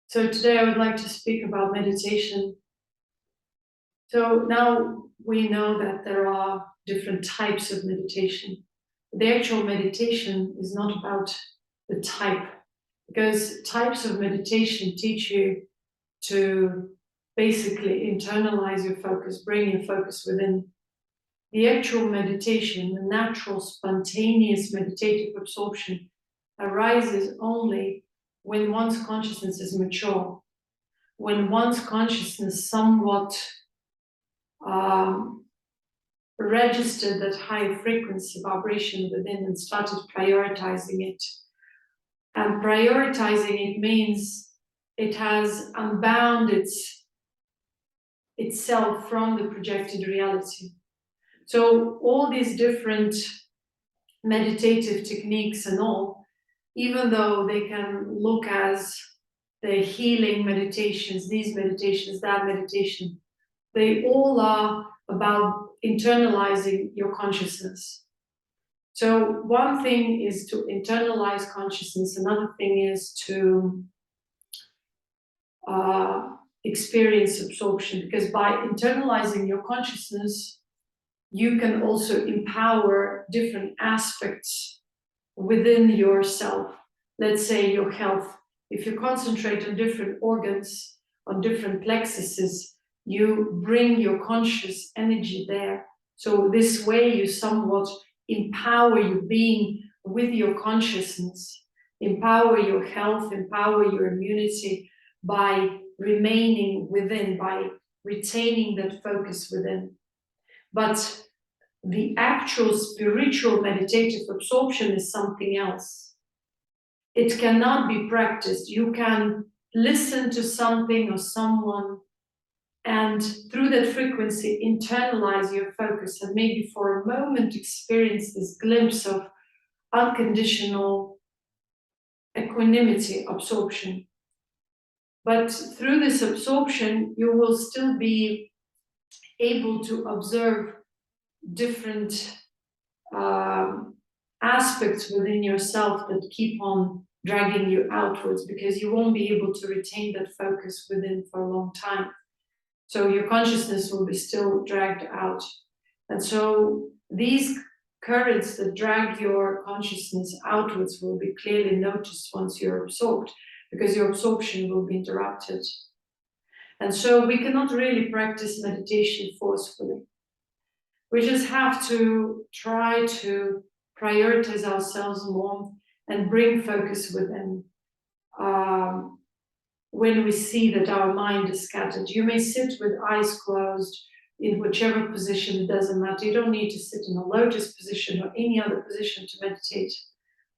So today I would like to speak about meditation. So now we know that there are different types of meditation. The actual meditation is not about the type, because types of meditation teach you to basically internalize your focus, bring your focus within. The actual meditation, the natural, spontaneous meditative absorption arises only when one's consciousness is mature, when one's consciousness somewhat registered that high frequency vibration within and started prioritizing it. And prioritizing it means it has unbound itself from the projected reality. So all these different meditative techniques and all, even though they can look as the healing meditations, these meditations, that meditation, they all are about internalizing your consciousness. So one thing is to internalize consciousness, another thing is to experience absorption, because by internalizing your consciousness, you can also empower different aspects within yourself. Let's say your health. If you concentrate on different organs, on different plexuses, you bring your conscious energy there. So this way you somewhat empower your being with your consciousness, empower your health, empower your immunity by remaining within, by retaining that focus within. But the actual spiritual meditative absorption is something else. It cannot be practiced. You can listen to something or someone and through that frequency internalize your focus and maybe for a moment experience this glimpse of unconditional equanimity, absorption. But through this absorption, you will still be able to observe different aspects within yourself that keep on dragging you outwards, because you won't be able to retain that focus within for a long time. So your consciousness will be still dragged out. And so these currents that drag your consciousness outwards will be clearly noticed once you're absorbed, because your absorption will be interrupted. And so we cannot really practice meditation forcefully. We just have to try to prioritize ourselves more and bring focus within. When we see that our mind is scattered, you may sit with eyes closed in whichever position, it doesn't matter. You don't need to sit in a lotus position or any other position to meditate.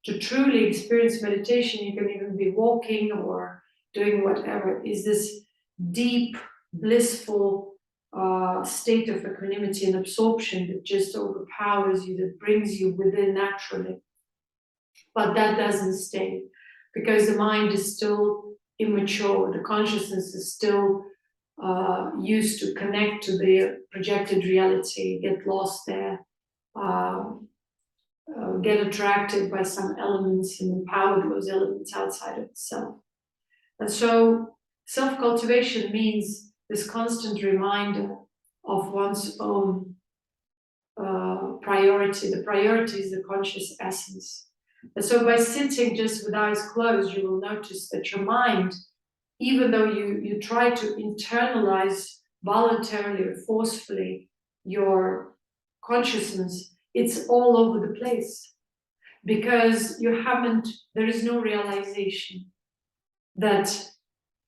To truly experience meditation, you can even be walking or doing whatever, is this deep, blissful state of equanimity and absorption that just overpowers you, that brings you within naturally. But that doesn't stay, because the mind is still immature, the consciousness is still used to connect to the projected reality, get lost there, get attracted by some elements and empower those elements outside of itself. And so self-cultivation means this constant reminder of one's own priority. The priority is the conscious essence. And so by sitting just with eyes closed, you will notice that your mind, even though you try to internalize voluntarily or forcefully your consciousness, it's all over the place, because there is no realization that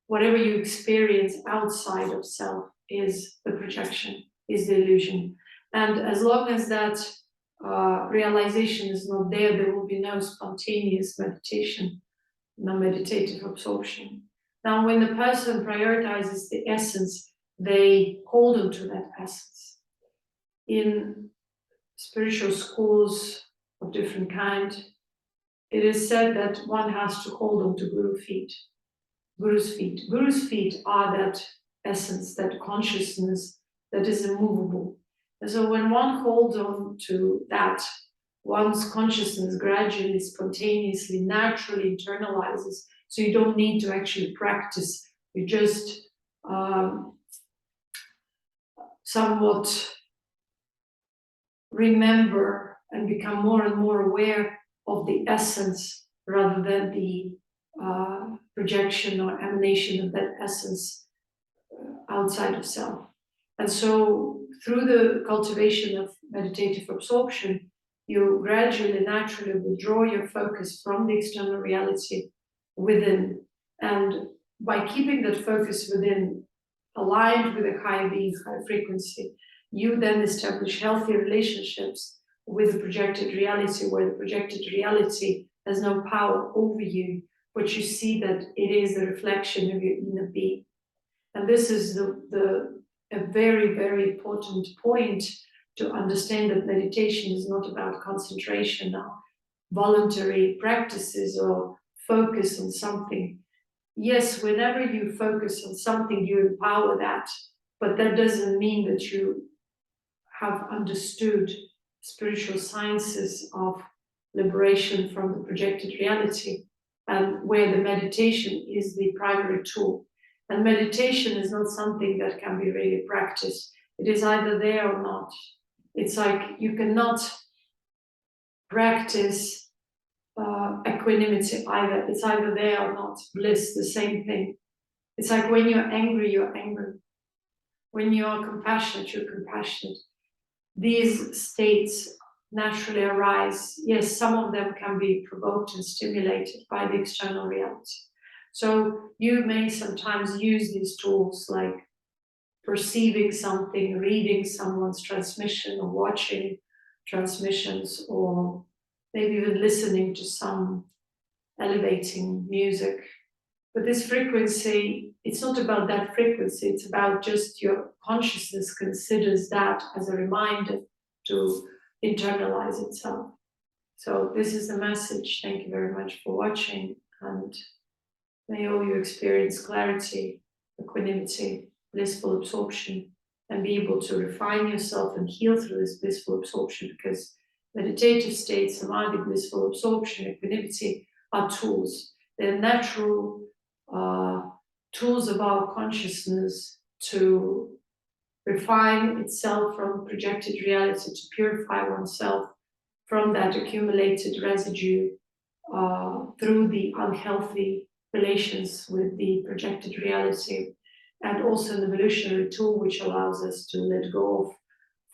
whatever you experience outside of self is the projection, is the illusion. And as long as that realization is not there, there will be no spontaneous meditation, no meditative absorption. Now, when the person prioritizes the essence, they hold on to that essence. In spiritual schools of different kind, it is said that one has to hold on to Guru's feet. Guru's feet are that essence, that consciousness that is immovable. And so when one holds on to that, one's consciousness gradually, spontaneously, naturally internalizes So you don't need to actually practice. You just somewhat remember and become more and more aware of the essence rather than the projection or emanation of that essence outside of self. And so through the cultivation of meditative absorption, you gradually, naturally withdraw your focus from the external reality within. And by keeping that focus within, aligned with a high being, high frequency, you then establish healthy relationships with the projected reality, where the projected reality has no power over you, but you see that it is the reflection of your inner being. And this is a very, very important point to understand, that meditation is not about concentration or voluntary practices or focus on something. Yes, whenever you focus on something, you empower that, but that doesn't mean that you have understood spiritual sciences of liberation from the projected reality, and where the meditation is the primary tool. And meditation is not something that can be really practiced. It is either there or not. It's like you cannot practice equanimity either. It's either there or not. Bliss, the same thing. It's like when you're angry, you're angry. When you are compassionate, you're compassionate. These states naturally arise. Yes, some of them can be provoked and stimulated by the external reality. So you may sometimes use these tools like perceiving something, reading someone's transmission, or watching transmissions, or maybe even listening to some elevating music. But this frequency, it's not about that frequency, it's about just your consciousness considers that as a reminder to internalize itself. So this is the message. Thank you very much for watching, and may all you experience clarity, equanimity, blissful absorption, and be able to refine yourself and heal through this blissful absorption, because meditative state, samadhi, blissful absorption, equanimity are tools. They're natural tools of our consciousness to refine itself from projected reality, to purify oneself from that accumulated residue through the unhealthy relations with the projected reality, and also an evolutionary tool which allows us to let go of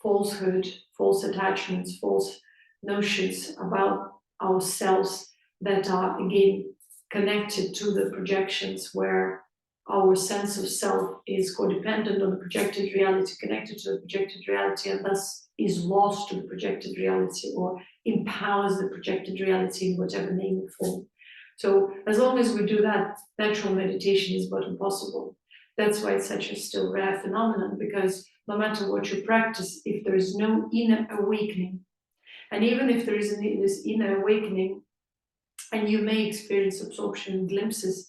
falsehood, false attachments, false notions about ourselves that are again connected to the projections, where our sense of self is codependent on the projected reality, connected to the projected reality, and thus is lost to the projected reality, or empowers the projected reality in whatever name or form. So as long as we do that, natural meditation is but impossible. That's why it's such a still rare phenomenon, because no matter what you practice, if there is no inner awakening, and even if there is this inner awakening, and you may experience absorption glimpses,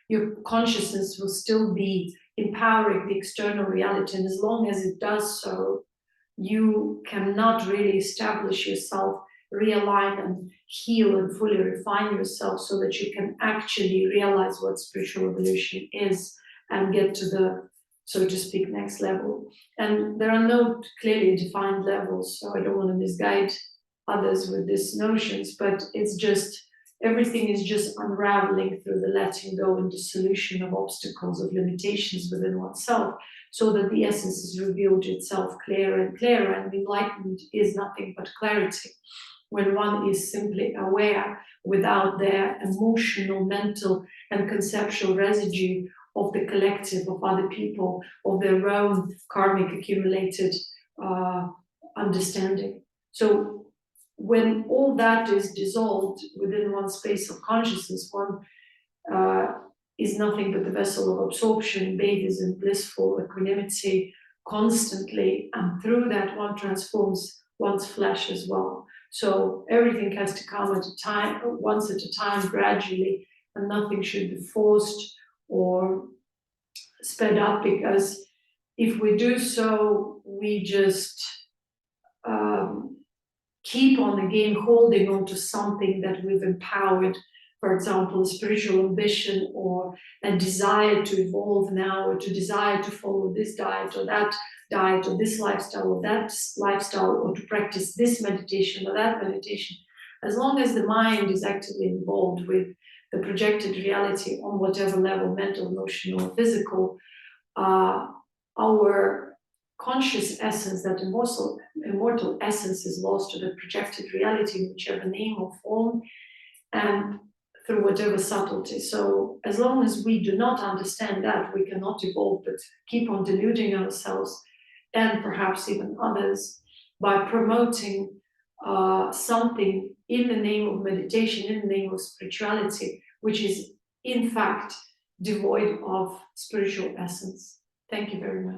your consciousness will still be empowering the external reality. And as long as it does so, you cannot really establish yourself, realign and heal and fully refine yourself, so that you can actually realize what spiritual evolution is and get to the, so to speak, next level. And there are no clearly defined levels, so I don't want to misguide others with these notions, but it's just, everything is just unraveling through the letting go and dissolution of obstacles, of limitations within oneself, so that the essence is revealed itself clearer and clearer. And enlightenment is nothing but clarity. When one is simply aware without their emotional, mental, and conceptual residue of the collective, of other people, of their own karmic accumulated understanding. So when all that is dissolved within one space of consciousness, one is nothing but the vessel of absorption, bathes in blissful equanimity constantly, and through that one transforms one's flesh as well. So everything has to come at a time, once at a time, gradually, and nothing should be forced or sped up, because if we do so, we just keep on again holding on to something that we've empowered for example, a spiritual ambition or a desire to evolve now, or to desire to follow this diet or that diet, or this lifestyle or that lifestyle, or to practice this meditation or that meditation, as long as the mind is actively involved with the projected reality on whatever level, mental, emotional, or physical, our conscious essence, that immortal essence, is lost to the projected reality in whichever name or form, and through whatever subtlety. So as long as we do not understand that, we cannot evolve, but keep on deluding ourselves and perhaps even others by promoting something in the name of meditation, in the name of spirituality, which is in fact devoid of spiritual essence. Thank you very much.